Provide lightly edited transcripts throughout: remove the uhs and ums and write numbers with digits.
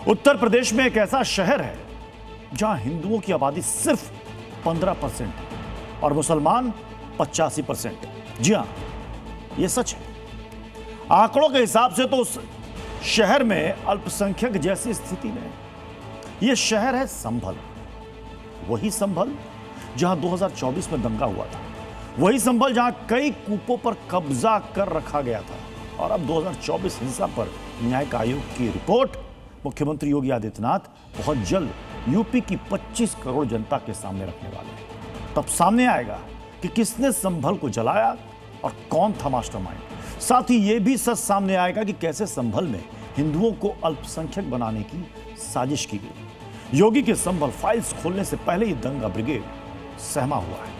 उत्तर प्रदेश में एक ऐसा शहर है जहां हिंदुओं की आबादी सिर्फ 15% और मुसलमान 85%। जी हां, यह सच है। आंकड़ों के हिसाब से तो उस शहर में अल्पसंख्यक जैसी स्थिति में यह शहर है संभल। वही संभल जहां 2024 में दंगा हुआ था, वही संभल जहां कई कूपों पर कब्जा कर रखा गया था। और अब 2024 हिंसा पर न्यायिक आयोग की रिपोर्ट मुख्यमंत्री योगी आदित्यनाथ बहुत जल्द यूपी की 25 करोड़ जनता के सामने रखने वाले हैं। तब सामने आएगा कि किसने संभल को जलाया और कौन था मास्टरमाइंड। साथ ही यह भी सच सामने आएगा कि कैसे संभल में हिंदुओं को अल्पसंख्यक बनाने की साजिश की गई। योगी के संभल फाइल्स खोलने से पहले ही दंगा ब्रिगेड सहमा हुआ है।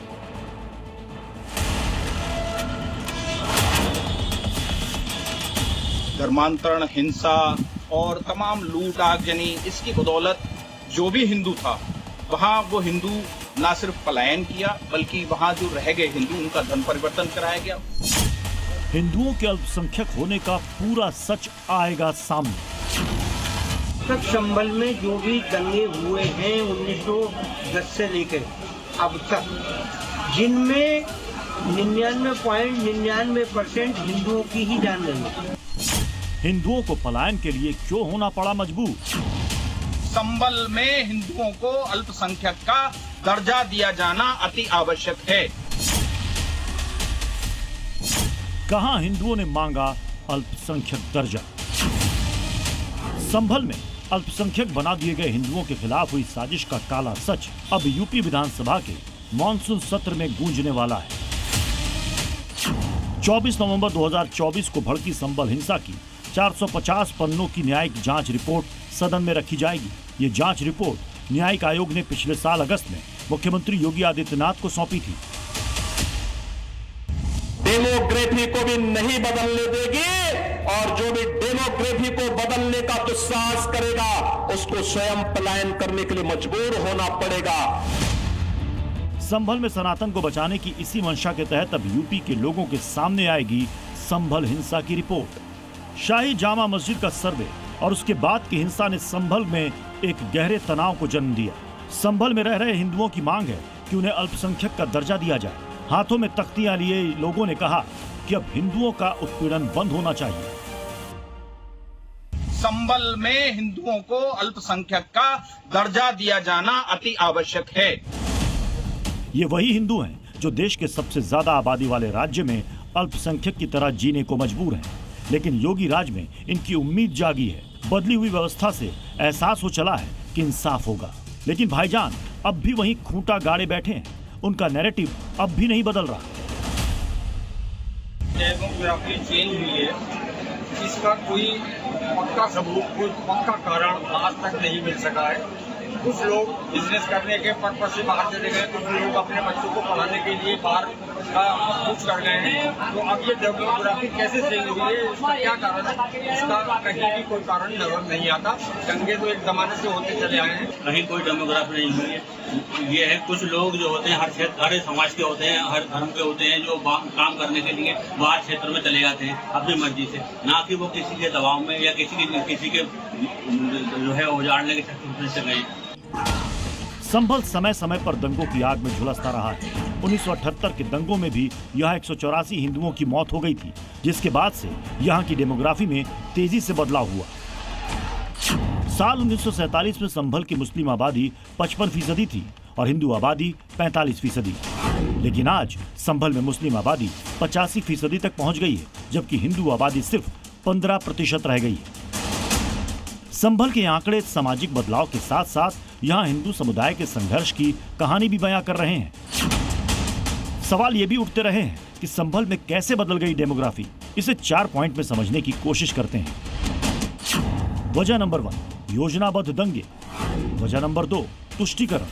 धर्मांतरण, हिंसा और तमाम लूट आगजनी, इसकी बदौलत जो भी हिंदू था वहां वो हिंदू ना सिर्फ पलायन किया बल्कि वहां जो रह गए हिंदू उनका धर्म परिवर्तन कराया गया। हिंदुओं के अल्पसंख्यक होने का पूरा सच आएगा सामने। तक संभल में जो भी दंगे हुए हैं 1910 से लेकर अब तक, जिनमें 99.99% हिंदुओं की ही जान गई है। हिंदुओं को पलायन के लिए क्यों होना पड़ा मजबूर? संभल में हिंदुओं को अल्पसंख्यक का दर्जा दिया जाना अति आवश्यक है। कहां हिंदुओं ने मांगा अल्पसंख्यक दर्जा? संभल में अल्पसंख्यक बना दिए गए हिंदुओं के खिलाफ हुई साजिश का काला सच अब यूपी विधानसभा के मॉनसून सत्र में गूंजने वाला है। 24 नवंबर 2024 को भड़की संभल हिंसा की 450 पन्नों की न्यायिक जांच रिपोर्ट सदन में रखी जाएगी। ये जांच रिपोर्ट न्यायिक आयोग ने पिछले साल अगस्त में मुख्यमंत्री योगी आदित्यनाथ को सौंपी थी। डेमोग्राफी को भी नहीं बदलने देगी और जो भी डेमोग्राफी को बदलने का दुस्साहस करेगा उसको स्वयं पलायन करने के लिए मजबूर होना पड़ेगा। संभल में सनातन को बचाने की इसी मंशा के तहत अब यूपी के लोगों के सामने आएगी संभल हिंसा की रिपोर्ट। शाही जामा मस्जिद का सर्वे और उसके बाद की हिंसा ने संभल में एक गहरे तनाव को जन्म दिया। संभल में रह रहे हिंदुओं की मांग है कि उन्हें अल्पसंख्यक का दर्जा दिया जाए। हाथों में तख्तियां लिए लोगों ने कहा कि अब हिंदुओं का उत्पीड़न बंद होना चाहिए। संभल में हिंदुओं को अल्पसंख्यक का दर्जा दिया जाना अति आवश्यक है। ये वही हिंदू हैं जो देश के सबसे ज्यादा आबादी वाले राज्य में अल्पसंख्यक की तरह जीने को मजबूर हैं। लेकिन योगी राज में इनकी उम्मीद जागी है। बदली हुई व्यवस्था से एहसास हो चला है कि इंसाफ होगा। लेकिन भाईजान अब भी वहीं खूंटा गाड़े बैठे हैं। उनका नैरेटिव अब भी नहीं बदल रहा। डेमोग्राफी चेंज हुई है, इसका कोई पक्का सबूत, कोई पक्का कारण आज तक नहीं मिल सका है। कुछ लोग बिजनेस करने के पर्पज से बाहर चले गए, कुछ लोग अपने बच्चों को पढ़ाने के लिए बाहर कुछ कर गए हैं। तो अब ये डेमोग्राफी कैसे चेंज हुई है, इसका क्या कारण है, इसका कहीं भी कोई कारण नजर नहीं आता। दंगे तो एक जमाने से होते चले आए हैं, कहीं कोई डेमोग्राफी नहीं हुई है। ये है कुछ लोग जो होते हैं हर क्षेत्र, हर समाज के होते हैं, हर धर्म के होते हैं, जो काम करने के लिए बाहर क्षेत्र में चले जाते हैं अपनी मर्जी से, ना कि वो किसी के दबाव में या किसी के जो है उजाड़ने के चक्कर से गए। संभल समय समय पर दंगों की आग में झुलसता रहा है। 1978 के दंगों में भी यहाँ 184 हिंदुओं की मौत हो गई थी, जिसके बाद से यहाँ की डेमोग्राफी में तेजी से बदलाव हुआ। साल 1947 में संभल की मुस्लिम आबादी 55% थी और हिंदू आबादी 45%। लेकिन आज संभल में मुस्लिम आबादी 85% तक पहुंच गई है, जबकि हिंदू आबादी सिर्फ 15% रह गई है। संभल के आंकड़े सामाजिक बदलाव के साथ साथ यहाँ हिंदू समुदाय के संघर्ष की कहानी भी बयां कर रहे हैं। सवाल ये भी उठते रहे हैं कि संभल में कैसे बदल गई डेमोग्राफी। इसे 4 पॉइंट में समझने की कोशिश करते हैं। वजह नंबर 1, योजनाबद्ध दंगे। वजह नंबर 2, तुष्टीकरण।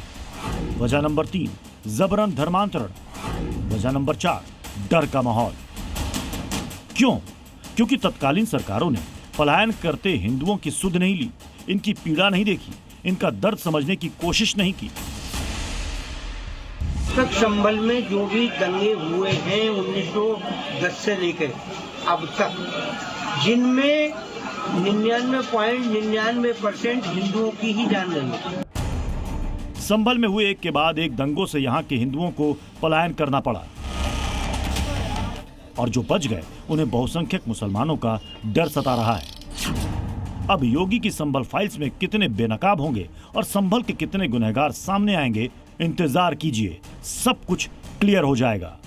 वजह नंबर 3, जबरन धर्मांतरण। वजह नंबर 4, डर का माहौल। क्यों? क्योंकि तत्कालीन सरकारों ने पलायन करते हिंदुओं की सुध नहीं ली, इनकी पीड़ा नहीं देखी, इनका दर्द समझने की कोशिश नहीं की। तक संभल में जो भी दंगे हुए हैं 1910 से लेकर अब तक, जिनमें 99.99% हिंदुओं की ही जान गई है। संभल में हुए एक के बाद एक दंगों से यहाँ के हिंदुओं को पलायन करना पड़ा और जो बच गए उन्हें बहुसंख्यक मुसलमानों का डर सता रहा है। अब योगी की संभल फाइल्स में कितने बेनकाब होंगे और संभल के कितने गुनहगार सामने आएंगे, इंतजार कीजिए, सब कुछ क्लियर हो जाएगा।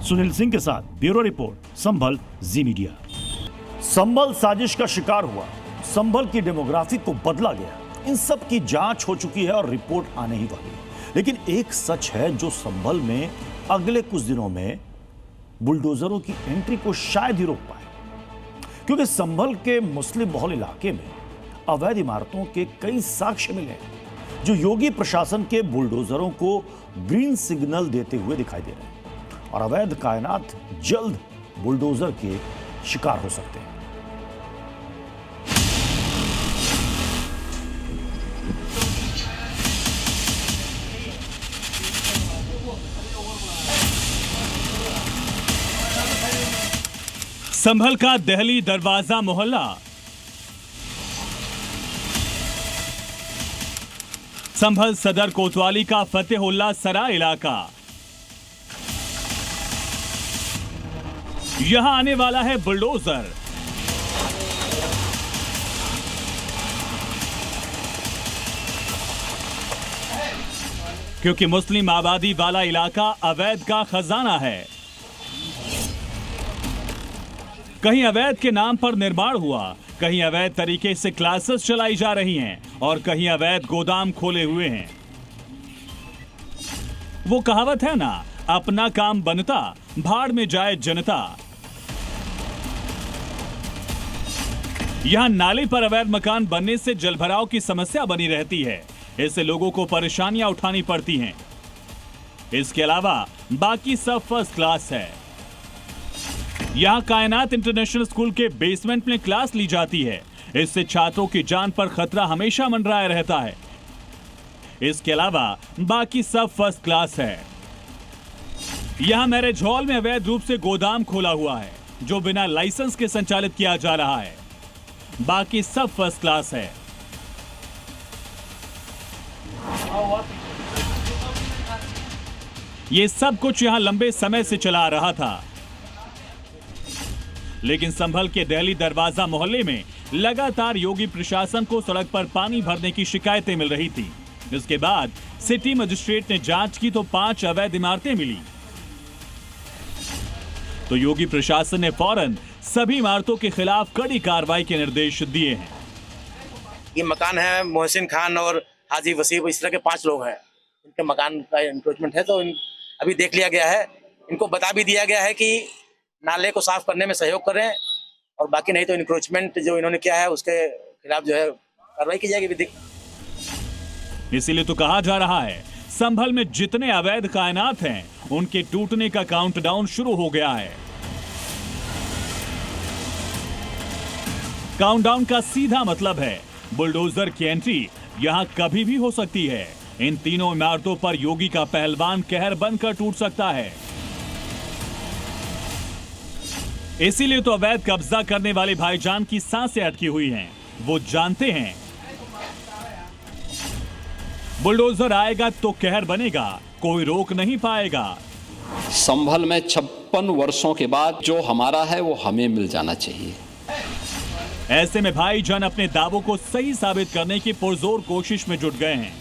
सुनील सिंह के साथ ब्यूरो रिपोर्ट, संभल, जी मीडिया। संभल साजिश का शिकार हुआ, संभल की डेमोग्राफी को बदला गया, इन सब की जांच हो चुकी है और रिपोर्ट आने ही वाली है। लेकिन एक सच है जो संभल में अगले कुछ दिनों में बुलडोजरों की एंट्री को शायद ही रोक पाए, क्योंकि संभल के मुस्लिम बहुल इलाके में अवैध इमारतों के कई साक्ष्य मिले हैं जो योगी प्रशासन के बुलडोजरों को ग्रीन सिग्नल देते हुए दिखाई दे रहे हैं और अवैध कायनात जल्द बुलडोजर के शिकार हो सकते हैं। संभल का दहली दरवाजा मोहल्ला। संभल सदर कोतवाली का फतेहुल्ला सराय इलाका। यहां आने वाला है बुलडोजर। क्योंकि मुस्लिम आबादी वाला इलाका अवैध का खजाना है। कहीं अवैध के नाम पर निर्माण हुआ, कहीं अवैध तरीके से क्लासेस चलाई जा रही हैं और कहीं अवैध गोदाम खोले हुए हैं। वो कहावत है ना, अपना काम बनता भाड़ में जाए जनता। यहां नाले पर अवैध मकान बनने से जलभराव की समस्या बनी रहती है, इससे लोगों को परेशानियां उठानी पड़ती हैं। इसके अलावा बाकी सब फर्स्ट क्लास है। यहां कायनात इंटरनेशनल स्कूल के बेसमेंट में क्लास ली जाती है, इससे छात्रों की जान पर खतरा हमेशा मंडराए रहता है। इसके अलावा बाकी सब फर्स्ट क्लास है। यहां मैरिज हॉल में अवैध रूप से गोदाम खोला हुआ है जो बिना लाइसेंस के संचालित किया जा रहा है। बाकी सब फर्स्ट क्लास है। ये सब कुछ यहां लंबे समय से चला आ रहा था, लेकिन संभल के दहली दरवाजा मोहल्ले में लगातार योगी प्रशासन को सड़क पर पानी भरने की शिकायतें मिल रही थी। इसके बाद सिटी मजिस्ट्रेट ने जांच की तो 5 अवैध इमारतें मिली। तो योगी प्रशासन ने फौरन सभी इमारतों के खिलाफ कड़ी कार्रवाई के निर्देश दिए हैं। ये मकान है मोहसिन खान और हाजी वसीम, इस तरह के 5 लोग हैं। इनके मकान का इंक्रोचमेंट है, तो अभी देख लिया गया है। इनको बता भी दिया गया है कि नाले को साफ करने में सहयोग करें और बाकी नहीं तो इंक्रोचमेंट जो इन्होंने किया है उसके खिलाफ जो है कार्रवाई की जाएगी विधिक। इसीलिए तो कहा जा रहा है संभल में जितने अवैध कायनात हैं उनके टूटने का काउंटडाउन शुरू हो गया है। काउंटडाउन का सीधा मतलब है बुलडोजर की एंट्री यहां कभी भी हो सकती है। इन तीनों इमारतों पर योगी का पहलवान कहर बनकर टूट सकता है। इसीलिए तो अवैध कब्जा करने वाले भाईजान की सांसें अटकी हुई हैं। वो जानते हैं बुलडोजर आएगा तो कहर बनेगा, कोई रोक नहीं पाएगा। संभल में 56 वर्षों के बाद जो हमारा है वो हमें मिल जाना चाहिए। ऐसे में भाईजान अपने दावों को सही साबित करने की पुरजोर कोशिश में जुट गए हैं।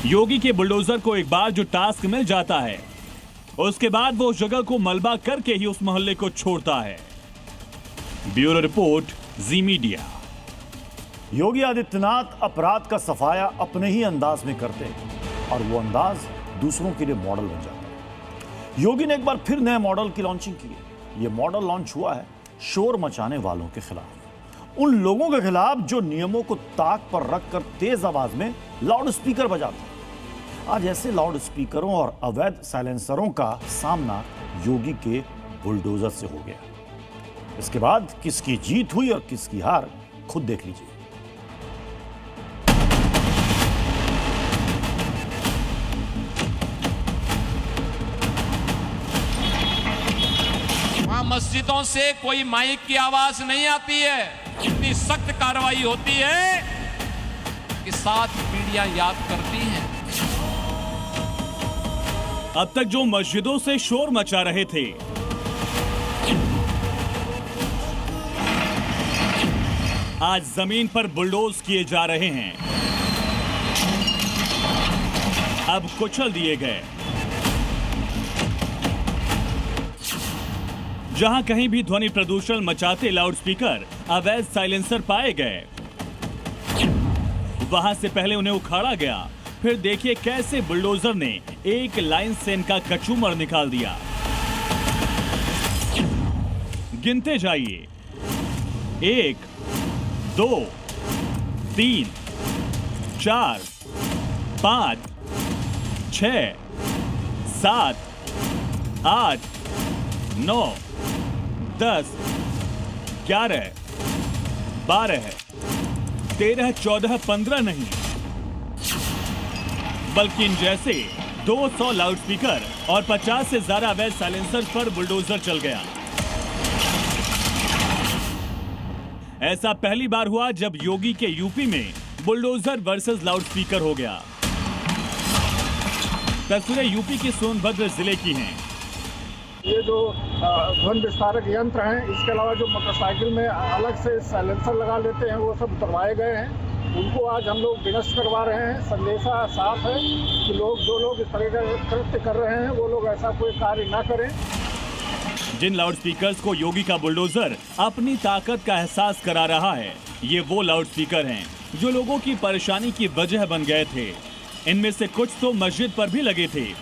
योगी के बुलडोजर को एक बार जो टास्क मिल जाता है उसके बाद वो उस जगह को मलबा करके ही उस मोहल्ले को छोड़ता है। ब्यूरो रिपोर्ट, जी मीडिया। योगी आदित्यनाथ अपराध का सफाया अपने ही अंदाज में करते हैं और वो अंदाज दूसरों के लिए मॉडल बन जाता है। योगी ने एक बार फिर नए मॉडल की लॉन्चिंग की है। ये मॉडल लॉन्च हुआ है शोर मचाने वालों के खिलाफ, उन लोगों के खिलाफ जो नियमों को ताक पर रखकर तेज आवाज में लाउड स्पीकर बजाते हैं। आज ऐसे लाउड स्पीकरों और अवैध साइलेंसरों का सामना योगी के बुलडोजर से हो गया। इसके बाद किसकी जीत हुई और किसकी हार खुद देख लीजिए। वहां मस्जिद मस्जिदों से कोई माइक की आवाज नहीं आती है। इतनी सख्त कार्रवाई होती है कि 7 पीढ़ियां याद करती हैं। अब तक जो मस्जिदों से शोर मचा रहे थे, आज जमीन पर बुलडोज किए जा रहे हैं, अब कुचल दिए गए। जहां कहीं भी ध्वनि प्रदूषण मचाते लाउडस्पीकर अवैध साइलेंसर पाए गए, वहां से पहले उन्हें उखाड़ा गया। फिर देखिए कैसे बुलडोजर ने एक लाइन से इनका कचूमर निकाल दिया। गिनते जाइए, 1 2 3 4 5 6 7 8 9 10 11 12 13 14 15 नहीं, बल्कि इन जैसे 200 लाउडस्पीकर और 50 से ज्यादा अवैध साइलेंसर पर बुलडोजर चल गया। ऐसा पहली बार हुआ जब योगी के यूपी में बुलडोजर वर्सेस लाउडस्पीकर हो गया। तस्वीरें यूपी के सोनभद्र जिले की हैं। ये जो ध्वनि विस्तारक यंत्र हैं, इसके अलावा जो मोटरसाइकिल में अलग से साइलेंसर लगा लेते हैं, वो सब उतरवाए गए हैं। उनको आज हम लोग विनष्ट करवा रहे हैं। संदेशा साफ है कि जो लोग इस तरह का कृत्य कर रहे हैं, वो लोग ऐसा कोई कार्य ना करें। जिन लाउडस्पीकर्स को योगी का बुलडोजर अपनी ताकत का एहसास करा रहा है, ये वो लाउडस्पीकर हैं जो लोगों की परेशानी की वजह बन गए थे। इनमें से कुछ तो मस्जिद पर भी लगे थे।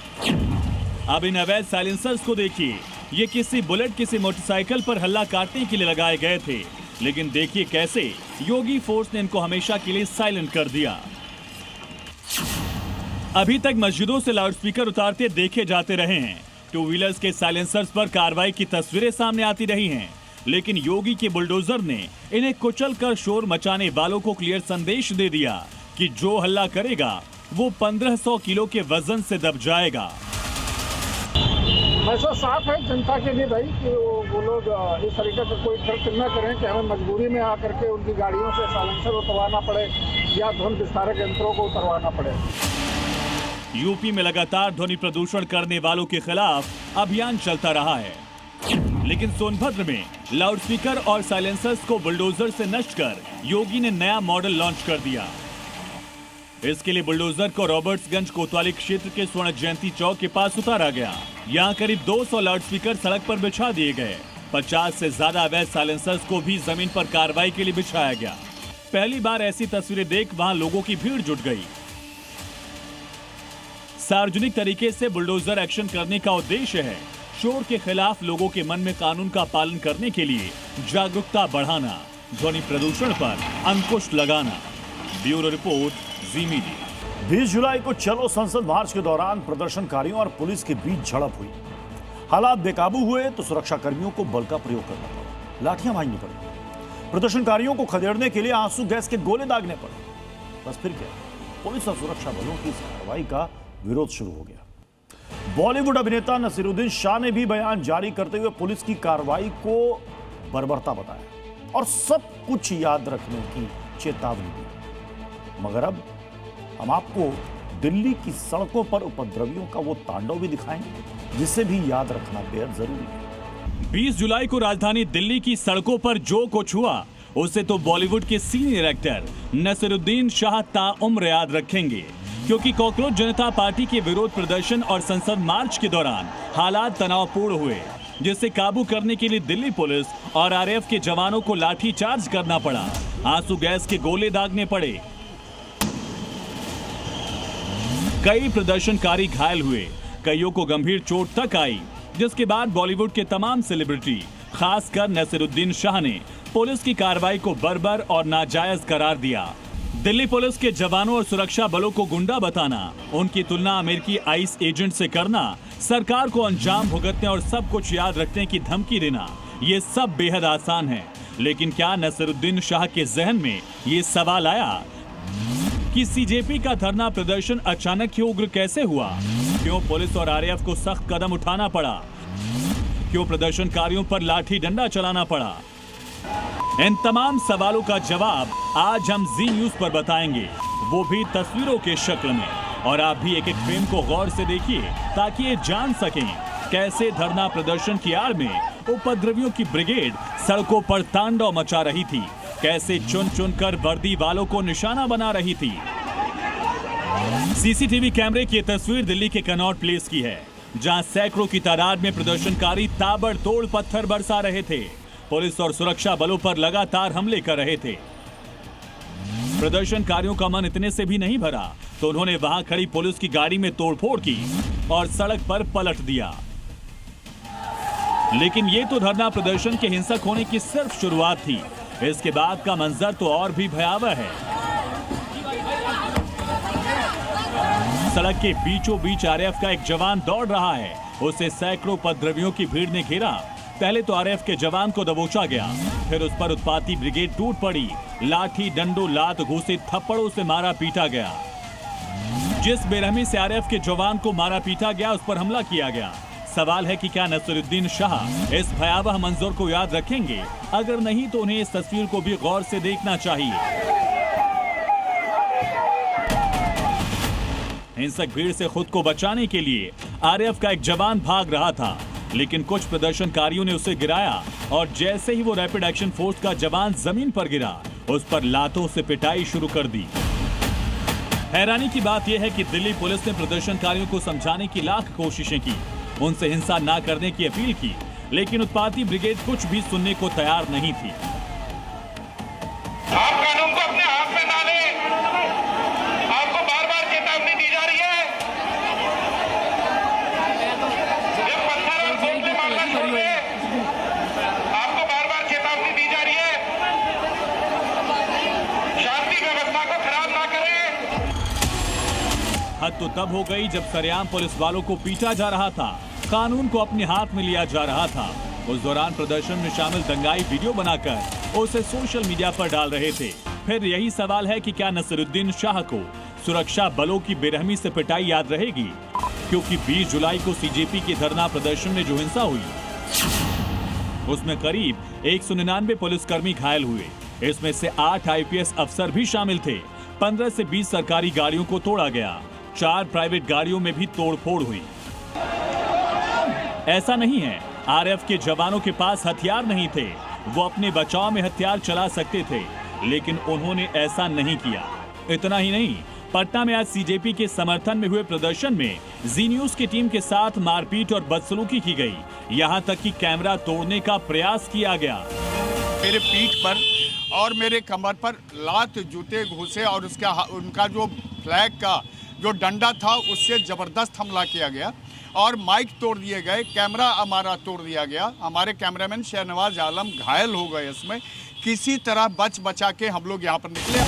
अब इन अवैध साइलेंसर्स को देखिए, ये किसी बुलेट, किसी मोटरसाइकिल पर हल्ला काटने के लिए लगाए गए थे, लेकिन देखिए कैसे योगी फोर्स ने इनको हमेशा के लिए साइलेंट कर दिया। अभी तक मस्जिदों से लाउडस्पीकर उतारते देखे जाते रहे हैं। 2 व्हीलर्स के साइलेंसर्स पर कार्रवाई की तस्वीरें सामने आती रही हैं, लेकिन योगी के बुलडोजर ने इन्हें कुचल कर शोर मचाने वालों को क्लियर संदेश दे दिया कि जो हल्ला करेगा वो 1500 किलो के वजन से दब जाएगा। मैसेज साफ है जनता के लिए भाई कि वो लोग इस तरीके से कोई कृत्य न करें कि हमें मजबूरी में आकर के उनकी गाड़ियों से साइलेंसर उतरवाना पड़े या ध्वनि विस्तारक यंत्रों को उतरवाना पड़े। यूपी में लगातार ध्वनि प्रदूषण करने वालों के खिलाफ अभियान चलता रहा है, लेकिन सोनभद्र में लाउडस्पीकर और साइलेंसर्स को बुलडोजर से नष्ट कर योगी ने नया मॉडल लॉन्च कर दिया। इसके लिए बुलडोजर को रॉबर्ट्सगंज कोतवाली क्षेत्र के स्वर्ण जयंती चौक के पास उतारा गया। यहाँ करीब 200 लाउडस्पीकर सड़क पर बिछा दिए गए। 50 से ज्यादा अवैध साइलेंसर्स को भी जमीन पर कार्रवाई के लिए बिछाया गया। पहली बार ऐसी तस्वीरें देख वहां लोगों की भीड़ जुट गई। सार्वजनिक तरीके से बुलडोजर एक्शन करने का उद्देश्य है शोर के खिलाफ लोगों के मन में कानून का पालन करने के लिए जागरूकता बढ़ाना, ध्वनि प्रदूषण पर अंकुश लगाना। ब्यूरो रिपोर्ट, जी मीडिया। 20 जुलाई को चलो संसद मार्च के दौरान प्रदर्शनकारियों और पुलिस के बीच झड़प हुई। हालात बेकाबू हुए तो सुरक्षा कर्मियों को बल का प्रयोग करना पड़ा, लाठियां भांजनी पड़ी, प्रदर्शनकारियों को खदेड़ने के लिए आंसू गैस के गोले दागने पड़े। बस फिर क्या, पुलिस और सुरक्षा बलों की इस कार्रवाई का विरोध शुरू हो गया। बॉलीवुड अभिनेता नसीरुद्दीन शाह ने भी बयान जारी करते हुए पुलिस की कार्रवाई को बर्बरता बताया और सब कुछ याद रखने की चेतावनी दी। मगर अब हम आपको दिल्ली की सड़कों पर उपद्रवियों का वो तांडव भी दिखाएंगे जिसे भी याद रखना बेहद जरूरी है। 20 जुलाई को राजधानी दिल्ली की सड़कों पर जो कुछ हुआ उसे तो बॉलीवुड के सीनियर एक्टर नसीरुद्दीन शाह ताउम्र याद रखेंगे, क्योंकि कॉकरोच जनता पार्टी के विरोध प्रदर्शन और संसद मार्च के दौरान हालात तनावपूर्ण हुए, जिसे काबू करने के लिए दिल्ली पुलिस और आरएएफ के जवानों को लाठी चार्ज करना पड़ा, आंसू गैस के गोले दागने पड़े। कई प्रदर्शनकारी घायल हुए, कईयों को गंभीर चोट तक आई, जिसके बाद बॉलीवुड के तमाम सेलिब्रिटी खासकर नसीरुद्दीन शाह ने पुलिस की कार्रवाई को बर्बर और नाजायज करार दिया। दिल्ली पुलिस के जवानों और सुरक्षा बलों को गुंडा बताना, उनकी तुलना अमेरिकी आइस एजेंट से करना, सरकार को अंजाम भुगतने और सब कुछ याद रखने की धमकी देना, ये सब बेहद आसान है। लेकिन क्या नसीरुद्दीन शाह के जहन में ये सवाल आया कि सीजेपी का धरना प्रदर्शन अचानक ही उग्र कैसे हुआ? क्यों पुलिस और आरएएफ को सख्त कदम उठाना पड़ा? क्यों प्रदर्शनकारियों पर लाठी डंडा चलाना पड़ा? इन तमाम सवालों का जवाब आज हम जी न्यूज पर बताएंगे, वो भी तस्वीरों के शक्ल में। और आप भी एक एक फ्रेम को गौर से देखिए ताकि ये जान सकें कैसे धरना प्रदर्शन की आड़ में उपद्रवियों की ब्रिगेड सड़कों पर तांडव मचा रही थी, कैसे चुन चुन कर वर्दी वालों को निशाना बना रही थी। सीसीटीवी कैमरे की तस्वीर दिल्ली के कनॉट प्लेस की है, जहां सैकड़ों की तादाद में प्रदर्शनकारी ताबड़तोड़ पत्थर बरसा रहे थे, पुलिस और सुरक्षा बलों पर लगातार हमले कर रहे थे। प्रदर्शनकारियों का मन इतने से भी नहीं भरा तो उन्होंने वहां खड़ी पुलिस की गाड़ी में तोड़फोड़ की और सड़क पर पलट दिया। लेकिन ये तो धरना प्रदर्शन के हिंसक होने की सिर्फ शुरुआत थी। इसके बाद का मंजर तो और भी भयावह है। सड़क के बीचों बीच आरएएफ का एक जवान दौड़ रहा है, उसे सैकड़ों उपद्रवियों की भीड़ ने घेरा। पहले तो आरएएफ के जवान को दबोचा गया, फिर उस पर उत्पाती ब्रिगेड टूट पड़ी, लाठी डंडों लात घूसे थप्पड़ों से मारा पीटा गया। जिस बेरहमी से आरएएफ के जवान को मारा पीटा गया, उस पर हमला किया गया। सवाल है कि क्या नसीरुद्दीन शाह इस भयावह मंजर को याद रखेंगे? अगर नहीं तो उन्हें इस तस्वीर को भी गौर से देखना चाहिए। हिंसक भीड़ से खुद को बचाने के लिए आरएएफ का एक जवान भाग रहा था, लेकिन कुछ प्रदर्शनकारियों ने उसे गिराया और जैसे ही वो रैपिड एक्शन फोर्स का जवान जमीन पर गिरा, उस पर लातों से पिटाई शुरू कर दी। हैरानी की बात यह है कि दिल्ली पुलिस ने प्रदर्शनकारियों को समझाने की लाख कोशिशें की, उनसे हिंसा ना करने की अपील की, लेकिन उत्पाती ब्रिगेड कुछ भी सुनने को तैयार नहीं थी। आप कानून को अपने हाथ में ना लें, आपको बार बार चेतावनी दी जा रही है। ये पत्थर और गोले मारना छोड़िए, आपको बार बार चेतावनी दी जा रही है। शांति व्यवस्था को खराब ना करें। हद तो तब हो गई जब सरेआम पुलिस वालों को पीटा जा रहा था, कानून को अपने हाथ में लिया जा रहा था। उस दौरान प्रदर्शन में शामिल दंगाई वीडियो बनाकर उसे सोशल मीडिया पर डाल रहे थे। फिर यही सवाल है कि क्या नसीरुद्दीन शाह को सुरक्षा बलों की बेरहमी से पिटाई याद रहेगी? क्योंकि 20 जुलाई को सीजेपी के धरना प्रदर्शन में जो हिंसा हुई, उसमें करीब 199 पुलिसकर्मी घायल हुए। इसमें से 8 आईपीएस अफसर भी शामिल थे। 15 से 20 सरकारी गाड़ियों को तोड़ा गया, 4 प्राइवेट गाड़ियों में भी तोड़फोड़ हुई। ऐसा नहीं है आरएएफ के जवानों के पास हथियार नहीं थे, वो अपने बचाव में हथियार चला सकते थे, लेकिन उन्होंने ऐसा नहीं किया। इतना ही नहीं, पटना में आज सीजेपी के समर्थन में हुए प्रदर्शन में जी न्यूज की टीम के साथ मारपीट और बदसलूकी की गई, यहां तक कि कैमरा तोड़ने का प्रयास किया गया। मेरे पीठ पर और मेरे कमर पर लात जूते घुसे और उनका जो फ्लैग का जो डंडा था उससे जबरदस्त हमला किया गया और माइक तोड़ दिए गए, कैमरा हमारा तोड़ दिया गया। हमारे कैमरामैन शहनवाज आलम घायल हो गए। इसमें किसी तरह बच बचा के हम लोग यहाँ पर निकले।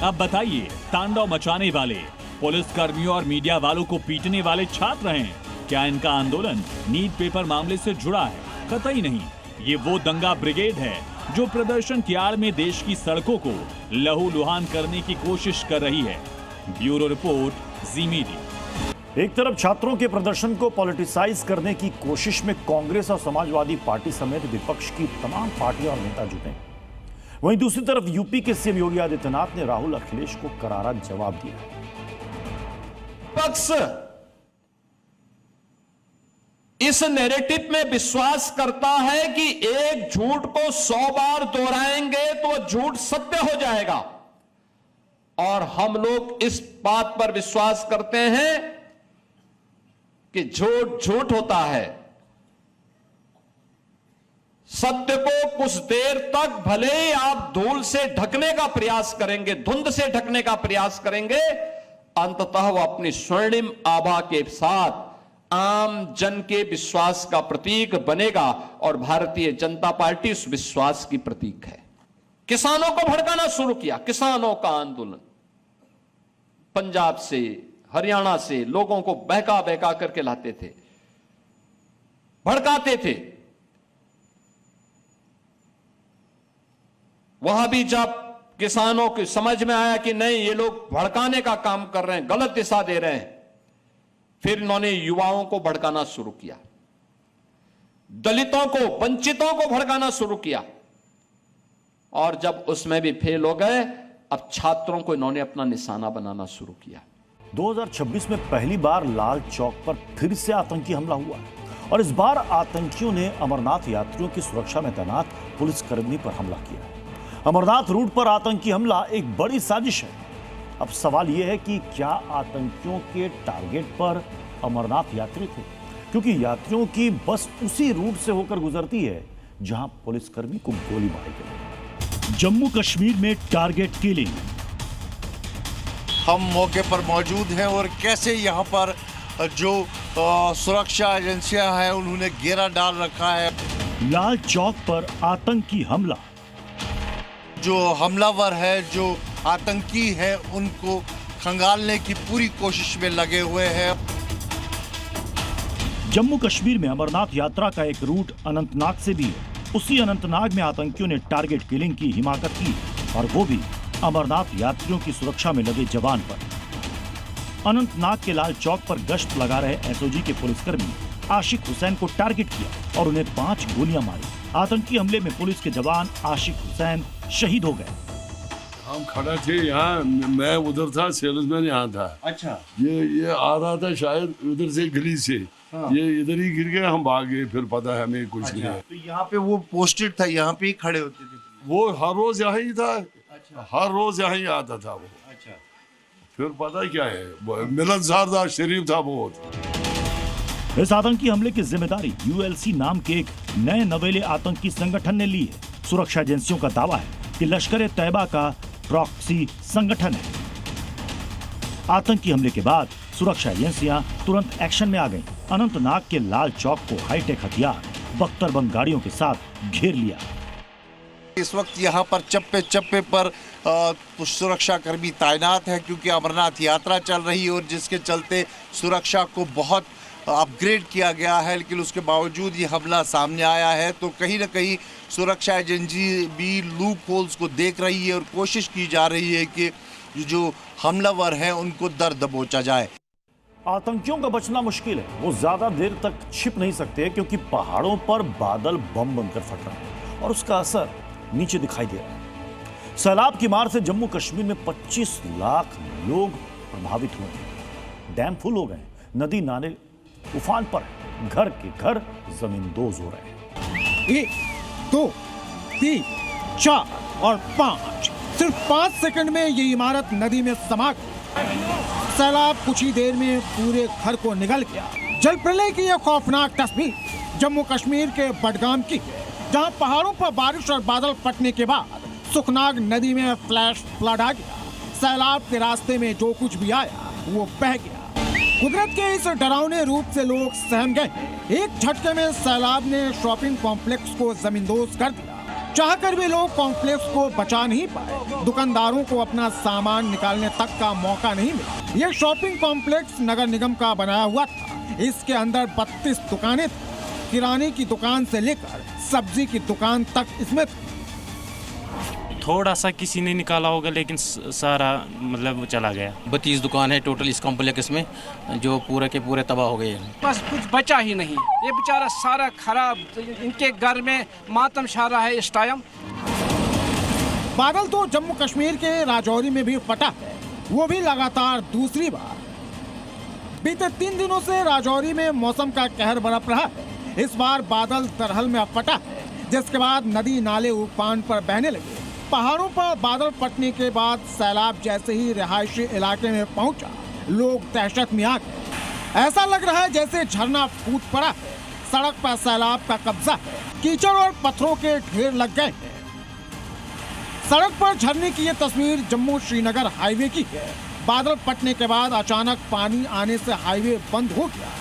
अब बताइए, तांडव मचाने वाले पुलिस कर्मियों और मीडिया वालों को पीटने वाले छात्र हैं, क्या इनका आंदोलन नीट पेपर मामले से जुड़ा है? कतई नहीं। ये वो दंगा ब्रिगेड है जो प्रदर्शन की आड़ में देश की सड़कों को लहूलुहान करने की कोशिश कर रही है। ब्यूरो रिपोर्ट, जी मीडिया। एक तरफ छात्रों के प्रदर्शन को पॉलिटिसाइज करने की कोशिश में कांग्रेस और समाजवादी पार्टी समेत विपक्ष की तमाम पार्टियां और नेता जुटे, वहीं दूसरी तरफ यूपी के सीएम योगी आदित्यनाथ ने राहुल अखिलेश को करारा जवाब दिया। विपक्ष इस नैरेटिव में विश्वास करता है कि एक झूठ को 100 बार दोहराएंगे तो झूठ सत्य हो जाएगा, और हम लोग इस बात पर विश्वास करते हैं कि झूठ झूठ होता है। सत्य को कुछ देर तक भले ही आप धूल से ढकने का प्रयास करेंगे, धुंध से ढकने का प्रयास करेंगे, अंततः वह अपनी स्वर्णिम आभा के साथ आम जन के विश्वास का प्रतीक बनेगा, और भारतीय जनता पार्टी उस विश्वास की प्रतीक है। किसानों को भड़काना शुरू किया, किसानों का आंदोलन पंजाब से हरियाणा से लोगों को बहका बहका करके लाते थे, भड़काते थे। वहां भी जब किसानों की समझ में आया कि नहीं, ये लोग भड़काने का काम कर रहे हैं, गलत दिशा दे रहे हैं, फिर इन्होंने युवाओं को भड़काना शुरू किया। दलितों को, वंचितों को भड़काना शुरू किया, और जब उसमें भी फेल हो गए, अब छात्रों को इन्होंने अपना निशाना बनाना शुरू किया। 2026 में पहली बार लाल चौक पर फिर से आतंकी हमला हुआ और इस बार आतंकियों ने अमरनाथ यात्रियों की सुरक्षा में तैनात पुलिसकर्मी पर हमला किया। अमरनाथ रूट पर आतंकी हमला एक बड़ी साजिश है। अब सवाल यह है कि क्या आतंकियों के टारगेट पर अमरनाथ यात्री थे, क्योंकि यात्रियों की बस उसी रूट से होकर गुजरती है जहां पुलिसकर्मी को गोली मारी गई। जम्मू कश्मीर में टारगेट किलिंग। हम मौके पर मौजूद हैं और कैसे यहाँ पर जो सुरक्षा एजेंसियां हैं उन्होंने घेरा डाल रखा है। लाल चौक पर आतंकी हमला। जो हमलावर है, जो आतंकी है, उनको खंगालने की पूरी कोशिश में लगे हुए हैं। जम्मू कश्मीर में अमरनाथ यात्रा का एक रूट अनंतनाग से भी है। उसी अनंतनाग में आतंकियों ने टारगेट किलिंग की हिमाकत की, और वो भी अमरनाथ यात्रियों की सुरक्षा में लगे जवान पर। अनंतनाग के लाल चौक पर गश्त लगा रहे एसओजी के पुलिसकर्मी आशिक हुसैन को टारगेट किया और उन्हें 5 गोलियां मारी। आतंकी हमले में पुलिस के जवान आशिक हुसैन शहीद हो गए। हम खड़ा थे यहाँ, मैं उधर था, सेल्समैन यहाँ था। अच्छा, ये आ रहा था शायद उधर से गली से। हाँ। ये इधर ही गिर गया, हम भाग गए, फिर पता है हमें कुछ नहीं है। तो यहाँ पे वो पोस्टेड था, यहाँ पे ही खड़े होते थे? वो हर रोज यहाँ ही था। अच्छा। हर रोज यहाँ ही आता था वो। अच्छा। फिर पता क्या है, मिलनसार था, शरीफ था बहुत। इस आतंकी हमले की जिम्मेदारी यूएलसी नाम के एक नए नवेले आतंकी संगठन ने ली है। सुरक्षा एजेंसियों का दावा है कि लश्कर-ए-तैयबा का प्रॉक्सी संगठन है। आतंकी हमले के बाद सुरक्षा एजेंसियां तुरंत एक्शन में आ गईं। अनंतनाग के लाल चौक को हाईटेक हथियार, बख्तरबंद गाड़ियों के साथ घेर लिया। इस वक्त यहाँ पर चप्पे चप्पे पर सुरक्षा कर्मी तैनात है, क्योंकि अमरनाथ यात्रा चल रही है और जिसके चलते सुरक्षा को बहुत अपग्रेड किया गया है। लेकिन उसके बावजूद ये हमला सामने आया है, तो कहीं ना कहीं सुरक्षा एजेंसी भी लूप होल्स को देख रही है और कोशिश की जा रही है कि जो हमलावर हैं उनको दर दबोचा जाए। आतंकियों का बचना मुश्किल है। वो ज्यादा देर तक छिप नहीं सकते, क्योंकि पहाड़ों पर बादल बम बनकर फट रहे हैं और उसका असर नीचे दिखाई दे रहा है। सैलाब की मार से जम्मू कश्मीर में 25 लाख लोग प्रभावित हुए हैं। डैम फुल हो गए, नदी नाले उफान पर, घर के घर जमींदोज हो रहे हैं। 1, 2, 3, 4 और 5, सिर्फ 5 सेकंड में ये इमारत नदी में समा गई। सैलाब कुछ ही देर में पूरे घर को निगल गया। जल प्रलय की यह खौफनाक तस्वीर जम्मू कश्मीर के बडगाम की है, जहां पहाड़ों पर बारिश और बादल फटने के बाद सुखनाग नदी में फ्लैश फ्लड आ गया। सैलाब के रास्ते में जो कुछ भी आया वो बह गया। कुदरत के इस डरावने रूप से लोग सहम गए। एक झटके में सैलाब ने शॉपिंग कॉम्प्लेक्स को जमींदोज कर दिया। चाहकर भी लोग कॉम्प्लेक्स को बचा नहीं पाए। दुकानदारों को अपना सामान निकालने तक का मौका नहीं मिला। यह शॉपिंग कॉम्प्लेक्स नगर निगम का बनाया हुआ था। इसके अंदर 32 दुकानें थी। किराने की दुकान से लेकर सब्जी की दुकान तक इसमें थी। थोड़ा सा किसी ने निकाला होगा, लेकिन सारा मतलब वो चला गया। 32 दुकान है टोटल इस कॉम्प्लेक्स में, जो पूरे के पूरे तबाह हो गए हैं। बस कुछ बचा ही नहीं। ये बेचारा सारा खराब, इनके घर में मातम छा रहा है इस टाइम। बादल तो जम्मू कश्मीर के राजौरी में भी फटा है, वो भी लगातार दूसरी बार। बीते 3 दिनों से राजौरी में मौसम का कहर बरप रहा है। इस बार बादल तरहल में फटा है, जिसके बाद नदी नाले उफान पर बहने लगे। पहाड़ों पर बादल फटने के बाद सैलाब जैसे ही रिहायशी इलाके में पहुंचा, लोग दहशत में आ गए। ऐसा लग रहा है जैसे झरना फूट पड़ा है। सड़क पर सैलाब का कब्जा है। कीचड़ और पत्थरों के ढेर लग गए हैं। सड़क पर झरने की ये तस्वीर जम्मू श्रीनगर हाईवे की है। बादल फटने के बाद अचानक पानी आने से हाईवे बंद हो गया।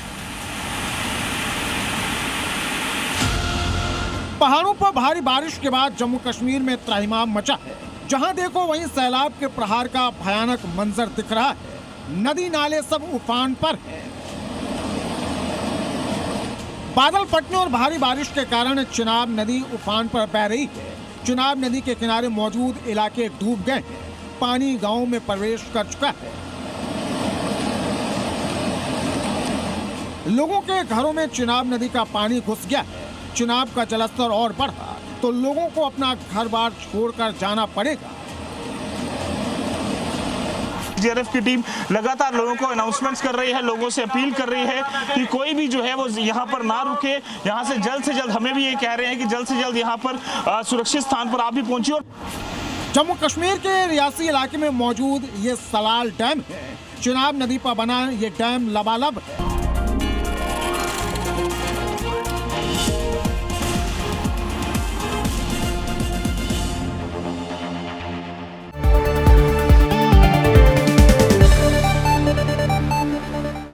पहाड़ों पर भारी बारिश के बाद जम्मू कश्मीर में त्राहिमाम मचा है। जहां देखो वहीं सैलाब के प्रहार का भयानक मंजर दिख रहा है। नदी नाले सब उफान पर हैं। बादल फटने और भारी बारिश के कारण चिनाब नदी उफान पर बह रही है। चिनाब नदी के किनारे मौजूद इलाके डूब गए हैं। पानी गांव में प्रवेश कर चुका है। लोगों के घरों में चिनाब नदी का पानी घुस गया है। चिनाब का जलस्तर और बढ़ा तो लोगों को अपना घर बार छोड़कर जाना पड़ेगा। एसडीआरएफ की टीम लगातार लोगों को अनाउंसमेंट्स कर रही है, लोगों से अपील कर रही है कि कोई भी जो है वो यहाँ पर ना रुके, यहाँ से जल्द हमें भी ये कह रहे हैं कि जल्द से जल्द यहाँ पर सुरक्षित स्थान पर आप भी पहुंचिए। जम्मू कश्मीर के रियासी इलाके में मौजूद ये सलाल डैम है। चिनाब नदी पर बना ये डैम लबालब है।